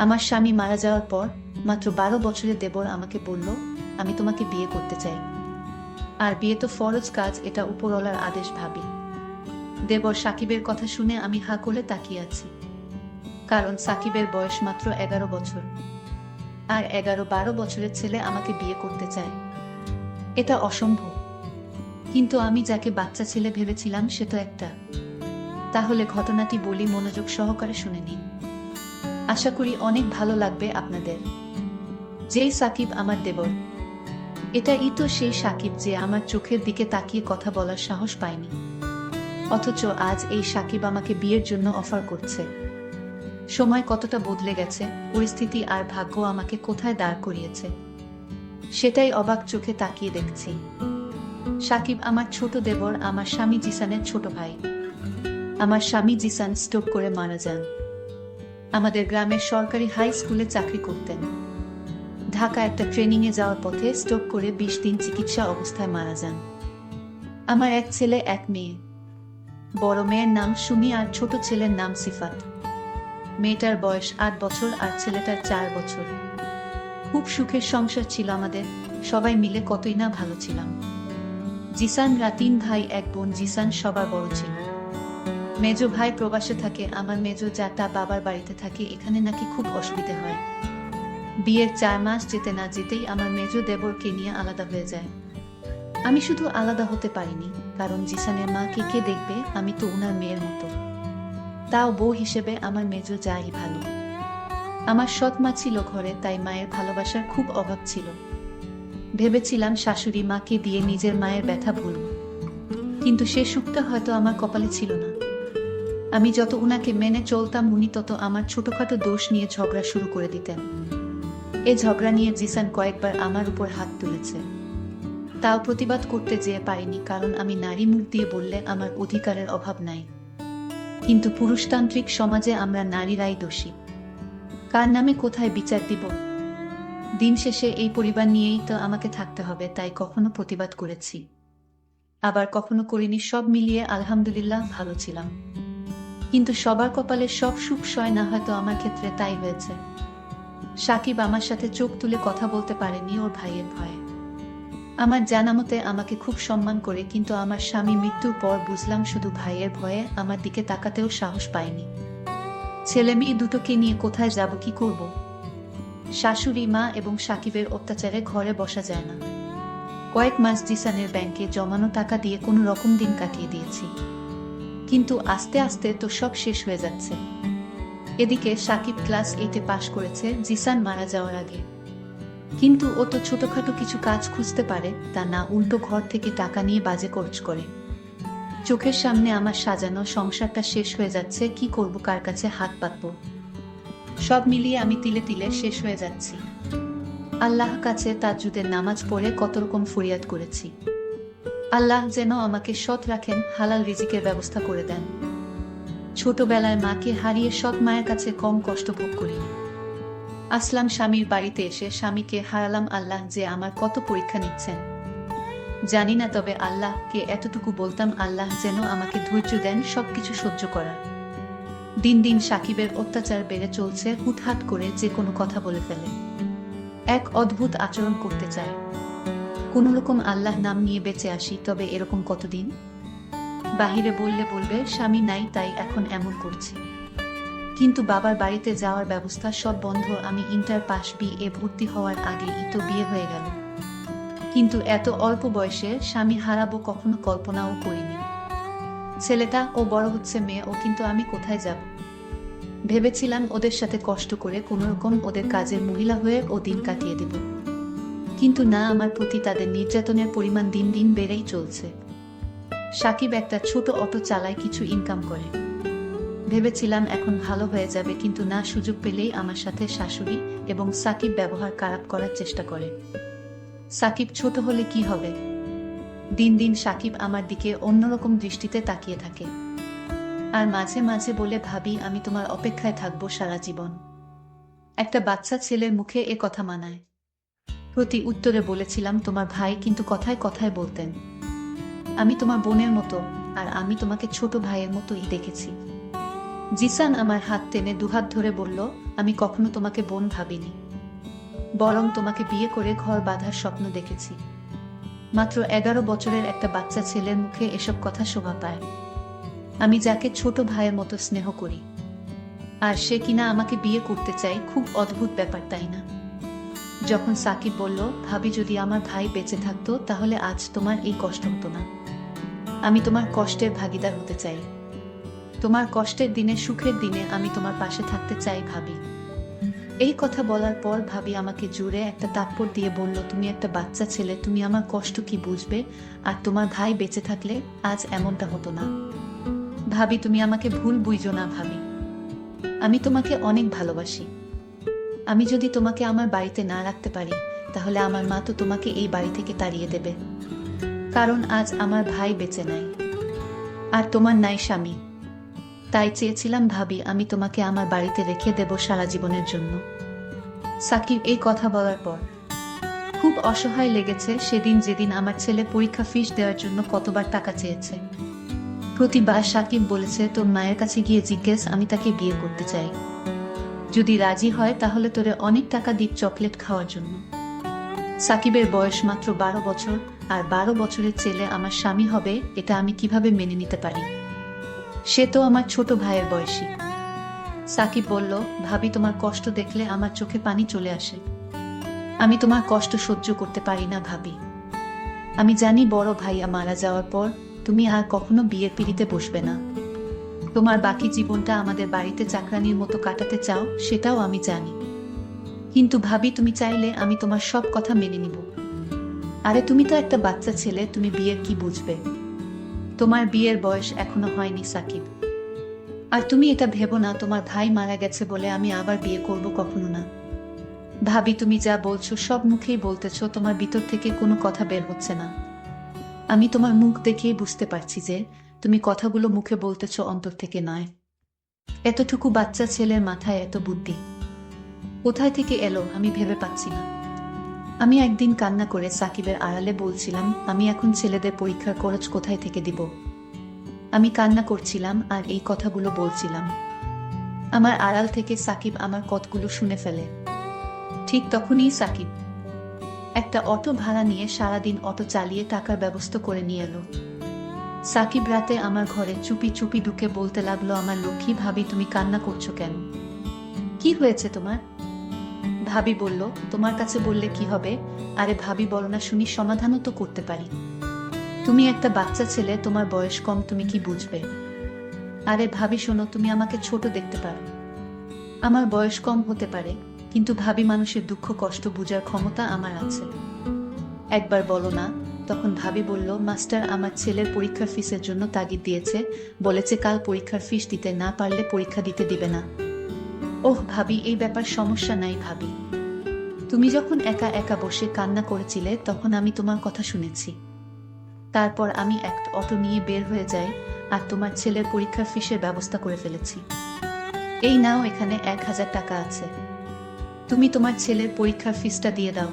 আমার স্বামী মারা যাওয়ার পর মাত্র 12 বছরের দেবর আমাকে বলল, আমি তোমাকে বিয়ে করতে চাই। আর বিয়ে তো ফরজ কাজ, এটা উপরওয়ালার আদেশ ভাবি। দেবর সাকিবের কথা শুনে আমি হা করে তাকিয়ে আছি, কারণ সাকিবের বয়স মাত্র 11 বছর, আর 11-12 বছরের ছেলে আমাকে বিয়ে করতে চায়, এটা অসম্ভব। কিন্তু আমি যাকে বাচ্চা ছেলে ভেবেছিলাম সে তো একটা। তাহলে ঘটনাটি বলি, মনোযোগ সহকারে শুনে নিন, আশা করি অনেক ভালো লাগবে আপনাদের। যেই সাকিব আমার দেবর, এটাই তো সেই সাকিব যে আমার চোখের দিকে তাকিয়ে কথা বলার সাহস পায়নি, অথচ আজ এই সাকিব আমাকে বিয়ের জন্য অফার করছে। সময় কতটা বদলে গেছে, পরিস্থিতি আর ভাগ্য আমাকে কোথায় দাঁড় করিয়েছে সেটাই অবাক চোখে তাকিয়ে দেখছি। সাকিব আমার ছোট দেবর, আমার স্বামী জিসানের ছোট ভাই। আমার স্বামী জিসান স্ট্রোক করে মারা যান। আমাদের গ্রামের সরকারি হাই স্কুলে চাকরি করতেন। ঢাকা একটা ট্রেনিংয়ে যাওয়ার পথে স্ট্রোক করে 20 দিন চিকিৎসা অবস্থায় মারা যান। আমার এক ছেলে এক মেয়ে। বড় মেয়ের নাম সুমি আর ছোট ছেলের নাম সিফাত। মেয়েটার বয়স 8 বছর আর ছেলেটার 4 বছর। খুব সুখের সংসার ছিল আমাদের, সবাই মিলে কতই না ভালো ছিলাম। জিসানরা 3 ভাই 1 বোন। জিসান সবার বড় ছিল। মেজো ভাই প্রবাসে থাকে, আমার মেজো জ্যাঠা বাবার বাড়িতে থাকে। এখানে নাকি খুব অসুবিধা হয়। বিয়ের 4 মাস যেতে না যেতেই আমার মেজো দেবরকে নিয়ে আলাদা হয়ে যায়। আমি শুধু আলাদা হতে পারিনি, কারণ জিসানের মাকে কে দেখবে, আমি তো উনার মেয়ের মতো। তাও বউ হিসেবে আমার মেজো যাই ভালো। আমার সৎ মা ছিল ঘরে, তাই মায়ের ভালোবাসার খুব অভাব ছিল। ভেবেছিলাম শাশুড়ি মাকে দিয়ে নিজের মায়ের ব্যথা ভুলব, কিন্তু সে সুখটা হয়তো আমার কপালে ছিল না। আমি যত উনাকে মেনে চলতাম, উনি তত আমার ছোটখাটো দোষ নিয়ে ঝগড়া শুরু করে দিতেন। এ ঝগড়া নিয়ে জিসান কয়েকবার আমার উপর হাত তুলেছে। তাও প্রতিবাদ করতে যেয়ে পারিনি, কারণ আমি নারী মুখ দিয়ে বললে আমার অধিকারের অভাব নাই। কিন্তু পুরুষতান্ত্রিক সমাজে আমরা নারীরাই দোষী। কার নামে কোথায় বিচার দিব? দিন শেষে এই পরিবার নিয়েই তো আমাকে থাকতে হবে, তাই কখনো প্রতিবাদ করেছি, আবার কখনো করিনি। সব মিলিয়ে আলহামদুলিল্লাহ ভালো ছিলাম। কিন্তু সবার কপালে সব সুখ সয় না, হয়তো আমার ক্ষেত্রে তাই হয়েছে। সাকিব আমার সাথে চোখ তুলে কথা বলতে পারেনি ওর ভাইয়ের ভয়ে। আমার জানামতে আমাকে খুব সম্মান করে, কিন্তু আমার স্বামী মৃত্যুর পর বুঝলাম শুধু ভাইয়ের ভয়ে আমার দিকে তাকাতেও সাহস পায়নি। ছেলে মেয়ে দুটোকে নিয়ে কোথায় যাব, কি করব? শাশুড়ি মা এবং সাকিবের অত্যাচারে ঘরে বসা যায় না। কয়েক মাস জিসানের ব্যাংকে জমানো টাকা দিয়ে কোনো রকম দিন কাটিয়ে দিয়েছি, কিন্তু আস্তে আস্তে তো সব শেষ হয়ে যাচ্ছে। এদিকে সাকিব ক্লাস 8-এ পাশ করেছে জিসান মারা যাওয়ার আগে, কিন্তু ও তো ছোটখাটো কিছু কাজ খুঁজতে পারে, তা না, উল্টো ঘর থেকে টাকা নিয়ে বাজে খরচ করে। চোখের সামনে আমার সাজানো সংসারটা শেষ হয়ে যাচ্ছে, কি করব, কার কাছে হাত পাতবো? সব মিলিয়ে আমি তিলে তিলে শেষ হয়ে যাচ্ছি। আল্লাহ কাছে তাজ্জুদের নামাজ পড়ে কত রকম ফরিয়াদ করেছি। আল্লাহ যেন আমাকে সৎ রাখেন, হালাল রিজিকের ব্যবস্থা করে দেন। ছোটবেলায় মাকে হারিয়ে সৎ মায়ের কাছে কম কষ্ট ভোগ করিনি। আসলাম স্বামীর বাড়িতে এসে স্বামীকে হারালাম। আল্লাহ যে আমার কত পরীক্ষা নিচ্ছেন জানি না, তবে আল্লাহকে এতটুকু বলতাম, আল্লাহ যেন আমাকে ধৈর্য দেন সবকিছু সহ্য করার। দিন দিন সাকিবের অত্যাচার বেড়ে চলছে। হুটহাট করে যে কোনো কথা বলে ফেলে, এক অদ্ভুত আচরণ করতে চায়। কোনো রকম আল্লাহ নাম নিয়ে বেঁচে আসি, তবে এরকম কতদিন? বাহিরে বললে বলবে স্বামী নাই, তাই এখন এমন করছি। কিন্তু বাবার বাড়িতে যাওয়ার ব্যবস্থা সব বন্ধ। আমি ইন্টার পাস, বিএ ভর্তি হওয়ার আগেই তো বিয়ে হয়ে গেল। কিন্তু এত অল্প বয়সে স্বামী হারাবো কখনো কল্পনাও করিনি। ছেলেটা ও বড় হচ্ছে, মেয়ে ও, কিন্তু আমি কোথায় যাব? ভেবেছিলাম ওদের সাথে কষ্ট করে কোনোরকম ওদের কাজের মহিলা হয়ে ও দিন কাটিয়ে দেব, কিন্তু না, আমার প্রতি তাদের নির্যাতনের পরিমাণ দিন দিন বেড়েই চলছে। সাকিব একটা ছোট অটো চালায়, কিছু ইনকাম করে। ভেবেছিলাম এখন ভালো হয়ে যাবে, কিন্তু না, সুযোগ পেলেই আমার সাথে শাশুড়ি এবং সাকিব ব্যবহার খারাপ করার চেষ্টা করে। সাকিব ছোট হলে কি হবে? দিন দিন সাকিব আমার দিকে অন্যরকম দৃষ্টিতে তাকিয়ে থাকে, আর মাঝে মাঝে বলে, ভাবি আমি তোমার অপেক্ষায় থাকবো সারা জীবন। একটা বাচ্চা ছেলের মুখে এ কথা মানায়? প্রতি উত্তরে বলেছিলাম, তোমার ভাই কিন্তু কথায় কথায় বলতেন, আমি তোমার বোনের মতো, আর আমি তোমাকে ছোট ভাইয়ের মতোই দেখেছি। জিসান আমার হাত টেনে দুহাত ধরে বলল, আমি কখনো তোমাকে বোন ভাবিনি, বরং তোমাকে বিয়ে করে ঘর বাঁধার স্বপ্ন দেখেছি। মাত্র 11 বছরের একটা বাচ্চা ছেলের মুখে এসব কথা শোভা পায়। আমি যাকে ছোট ভাইয়ের মতো স্নেহ করি, আর সে কিনা আমাকে বিয়ে করতে চায়। খুব অদ্ভুত ব্যাপার, তাই না? যখন সাকিব বলল, ভাবি যদি আমার ভাই বেঁচে থাকতো তাহলে আজ তোমার এই কষ্ট হতো না। আমি তোমার কষ্টের ভাগিদার হতে চাই। তোমার কষ্টের দিনে, সুখের দিনে আমি তোমার পাশে থাকতে চাই ভাবি। এই কথা বলার পর ভাবি আমাকে জুড়ে একটা থাপ্পড় দিয়ে বলল, তুমি একটা বাচ্চা ছেলে, তুমি আমার কষ্ট কি বুঝবে? আর তোমার ভাই বেঁচে থাকলে আজ এমনটা হতো না। ভাবি, তুমি আমাকে ভুল বুঝো না ভাবি, আমি তোমাকে অনেক ভালোবাসি। আমি যদি তোমাকে আমার বাড়িতে না রাখতে পারি, তাহলে আমার মা তো তোমাকে এই বাড়ি থেকে তাড়িয়ে দেবে। কারণ আজ আমার ভাই বেঁচে নাই, আর তোমার নাই স্বামী। তাই চেয়েছিলাম ভাবি, আমি তোমাকে আমার বাড়িতে রেখে দেব সারা জীবনের জন্য। সাকিব এই কথা বলার পর খুব অসহায় লেগেছে সেদিন, যেদিন আমার ছেলে পরীক্ষা ফিস দেওয়ার জন্য কতবার টাকা চেয়েছে। প্রতিবার সাকিব বলেছে, তোর মায়ের কাছে গিয়ে জিজ্ঞেস, আমি তাকে বিয়ে করতে চাই। যদি রাজি হয় তাহলে তোরে অনেক টাকা দিক চকলেট খাওয়ার জন্য। সাকিবের বয়স মাত্র 12 বছর, আর 12 বছরের ছেলে আমার স্বামী হবে, এটা আমি কিভাবে মেনে নিতে পারি? সে তো আমার ছোট ভাইয়ের বয়সী। সাকিব বলল, ভাবি তোমার কষ্ট দেখলে আমার চোখে পানি চলে আসে। আমি তোমার কষ্ট সহ্য করতে পারি না ভাবি। আমি জানি বড় ভাইয়া মারা যাওয়ার পর তুমি আর কখনো বিয়ের পিড়িতে বসবে না। তোমার বাকি জীবনটা আমাদের বাড়িতে চাকরানির মতো কাটাতে চাও, সেটাও আমি জানি। কিন্তু ভাবি, তুমি চাইলে আমি তোমার সব কথা মেনে নিব। আরে তুমি তো একটা বাচ্চা ছেলে, তুমি বিয়ের কি বুঝবে? তোমার বিয়ের বয়স এখনো হয়নি সাকিব। আর তুমি এটা ভেবো না তোমার ভাই মারা গেছে বলে আমি আবার বিয়ে করব, কখনো না। ভাবি, তুমি যা বলছো সব মুখেই বলতেছো, তোমার ভিতর থেকে কোনো কথা বের হচ্ছে না। আমি তোমার মুখ দেখেই বুঝতে পারছি যে তুমি কথাগুলো মুখে বলতেছো, অন্তর থেকে নয়। এতটুকু বাচ্চা ছেলের মাথায় এত বুদ্ধি কোথায় থেকে এলো আমি ভেবে পাচ্ছি না। আমি একদিন কান্না করে সাকিবের আড়ালে বলছিলাম, আমি এখন ছেলেদের পরীক্ষার খরচ কোথায় থেকে দিব? আমি কান্না করছিলাম আর এই কথাগুলো বলছিলাম। আমার আড়াল থেকে সাকিব আমার কথাগুলো শুনে ফেলে। ঠিক তখনই সাকিব একটা অটো ভাড়া নিয়ে সারাদিন অটো চালিয়ে টাকার ব্যবস্থা করে নিয়ে এলো। সাকিব রাতে আমার ঘরে চুপি চুপি ঢুকে বলতে লাগলো, আমার লক্ষ্মী ভাবি, তুমি কান্না করছো কেন? কি হয়েছে তোমার? ভাবি বলল, তোমার কাছে বললে কি হবে? আরে ভাবি বলো না শুনি, সমাধানও তো করতে পারি। তুমি একটা বাচ্চা ছেলে, তোমার বয়স কম, তুমি কি বুঝবে? আরে ভাবি শোনো, তুমি আমাকে ছোট দেখতে পারো, আমার বয়স কম হতে পারে, কিন্তু ভাবি মানুষের দুঃখ কষ্ট বুঝার ক্ষমতা আমার আছে। একবার বলো না। তখন ভাবি বলল, মাস্টার আমার ছেলের পরীক্ষার ফিসের জন্য তাগিদ দিয়েছে, বলেছে কাল পরীক্ষার ফিস দিতে না পারলে পরীক্ষা দিতে দিবে না। ওহ ভাবি, এই ব্যাপার সমস্যা নাই ভাবি। তুমি যখন একা একা বসে কান্না করেছিলে তখন আমি তোমার কথা শুনেছি। তারপর আমি একটা অটো নিয়ে বের হয়ে যাই আর তোমার ছেলের পরীক্ষার ফিসের ব্যবস্থা করে ফেলেছি। এই নাও, এখানে 1000 টাকা আছে, তুমি তোমার ছেলের পরীক্ষার ফিসটা দিয়ে দাও।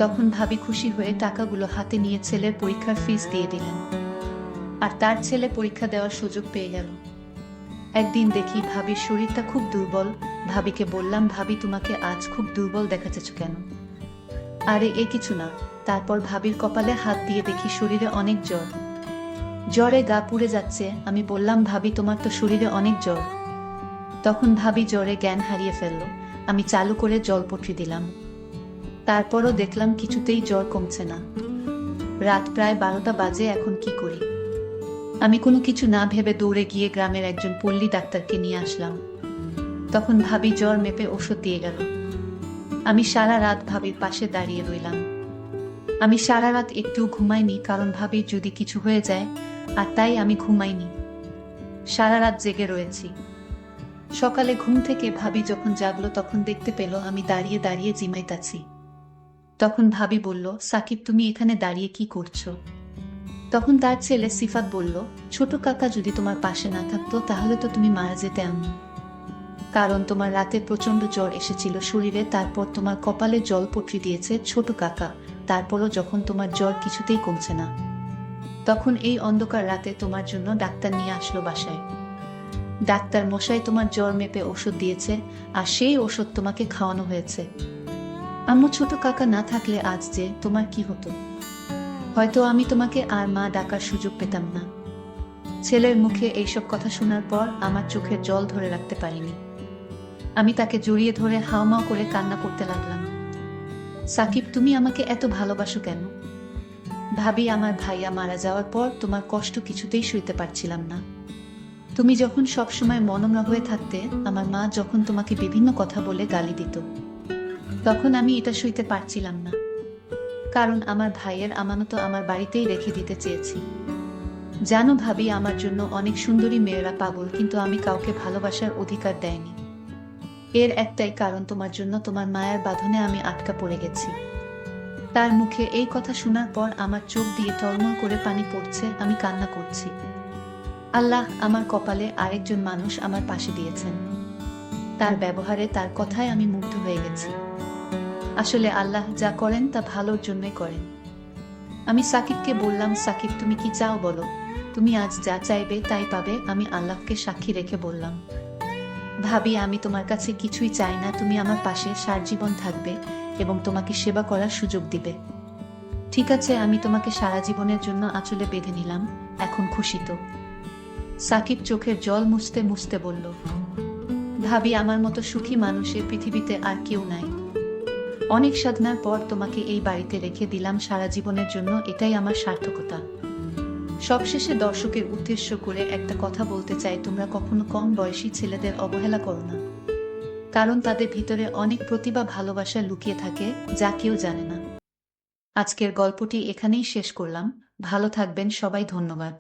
তখন ভাবি খুশি হয়ে টাকাগুলো হাতে নিয়ে ছেলের পরীক্ষার ফিস দিয়ে দিলেন, আর তার ছেলে পরীক্ষা দেওয়ার সুযোগ পেয়ে গেল। একদিন দেখি ভাবির শরীরটা খুব দুর্বল। ভাবিকে বললাম, ভাবি তোমাকে আজ খুব দুর্বল দেখাচ্ছ কেন? আরে এ কিছু না। তারপর ভাবির কপালে হাত দিয়ে দেখি শরীরে অনেক জ্বর, জ্বরে গা পুড়ে যাচ্ছে। আমি বললাম, ভাবি তোমার তো শরীরে অনেক জ্বর। তখন ভাবি জ্বরে জ্ঞান হারিয়ে ফেলল। আমি চালু করে জলপট্রি দিলাম, তারপরও দেখলাম কিছুতেই জ্বর কমছে না। রাত প্রায় 12টা বাজে, এখন কি করি? আমি কোনো কিছু না ভেবে দৌড়ে গিয়ে গ্রামের একজন পল্লী ডাক্তারকে নিয়ে আসলাম। তখন ভাবি জ্বর মেপে ওষুধ দিয়ে গেল। আমি সারা রাত ভাবির পাশে দাঁড়িয়ে রইলাম। আমি সারা রাত একটু ঘুমাইনি, কারণ ভাবির যদি কিছু হয়ে যায়, আর তাই আমি ঘুমাইনি, সারা রাত জেগে রয়েছি। সকালে ঘুম থেকে ভাবি যখন জাগলো তখন দেখতে পেল আমি দাঁড়িয়ে দাঁড়িয়ে জিমাইতাছি। তখন ভাবি বলল, সাকিব তুমি এখানে দাঁড়িয়ে কি করছো? তখন তার ছেলে সিফাত বলল, ছোট কাকা যদি তোমার পাশে না থাকতো তাহলে তো তুমি মারা যেতে আমি। কারণ তোমার রাতে প্রচন্ড জ্বর এসেছিল শরীরে, তারপর তোমার কপালে জলপট্রি দিয়েছে ছোট কাকা, তারপরও যখন তোমার জ্বর কিছুতেই কমছে না, তখন এই অন্ধকার রাতে তোমার জন্য ডাক্তার নিয়ে আসলো বাসায়। ডাক্তার মশাই তোমার জ্বর মেপে ওষুধ দিয়েছে, আর সেই ওষুধ তোমাকে খাওয়ানো হয়েছে। আম্মু ছোট কাকা না থাকলে আজ যে তোমার কি হতো? হয়তো আমি তোমাকে আর মা ডাকার সুযোগ পেতাম না। ছেলের মুখে এইসব কথা শোনার পর আমার চোখের জল ধরে রাখতে পারিনি। আমি তাকে জড়িয়ে ধরে হাউমাউ করে কান্না করতে লাগলাম। সাকিব, তুমি আমাকে এত ভালোবাসো কেন? ভাবি, আমার ভাইয়া মারা যাওয়ার পর তোমার কষ্ট কিছুতেই সইতে পারছিলাম না। তুমি যখন সবসময় মনমরা হয়ে থাকতে, আমার মা যখন তোমাকে বিভিন্ন কথা বলে গালি দিত, তখন আমি এটা সইতে পারছিলাম না। কারণ আমার ভাইয়ের আমানত আমার বাড়িতেই রেখে দিতে চেয়েছি। জানো ভাবি, আমার জন্য অনেক সুন্দরী মেয়েরা পাগল, কিন্তু আমি কাউকে ভালোবাসার অধিকার দেয়নি। এর একটাই কারণ, তোমার জন্য তোমার মায়ের বাঁধনে আমি আটকা পড়ে গেছি। তার মুখে এই কথা শোনার পর আমার চোখ দিয়ে টলমল করে পানি পড়ছে, আমি কান্না করছি। আল্লাহ আমার কপালে আরেকজন মানুষ আমার পাশে দিয়েছেন। তার ব্যবহারে, তার কথায় আমি মুগ্ধ হয়ে গেছি। আসলে আল্লাহ যা করেন তা ভালোর জন্যই করেন। আমি সাকিবকে বললাম, সাকিব তুমি কি চাও বলো, তুমি আজ যা চাইবে তাই পাবে। আমি আল্লাহকে সাক্ষী রেখে বললাম, ভাবি আমি তোমার কাছে কিছুই চাই না, তুমি আমার পাশে সারাজীবন থাকবে এবং তোমাকে সেবা করার সুযোগ দিবে। ঠিক আছে, আমি তোমাকে সারা জীবনের জন্য আঁচলে বেঁধে নিলাম, এখন খুশি তো? সাকিব চোখের জল মুছতে মুছতে বলল, ভাবি আমার মতো সুখী মানুষের পৃথিবীতে আর কেউ নাই। অনেক সাধনার পর তোমাকে এই বাড়িতে রেখে দিলাম সারা জীবনের জন্য, এটাই আমার সার্থকতা। সবশেষে দর্শকের উদ্দেশ্য করে একটা কথা বলতে চাই, তোমরা কখনো কম বয়সী ছেলেদের অবহেলা করো না, কারণ তাদের ভিতরে অনেক প্রতিভা, ভালোবাসা লুকিয়ে থাকে যা কেউ জানে না। আজকের গল্পটি এখানেই শেষ করলাম। ভালো থাকবেন সবাই, ধন্যবাদ।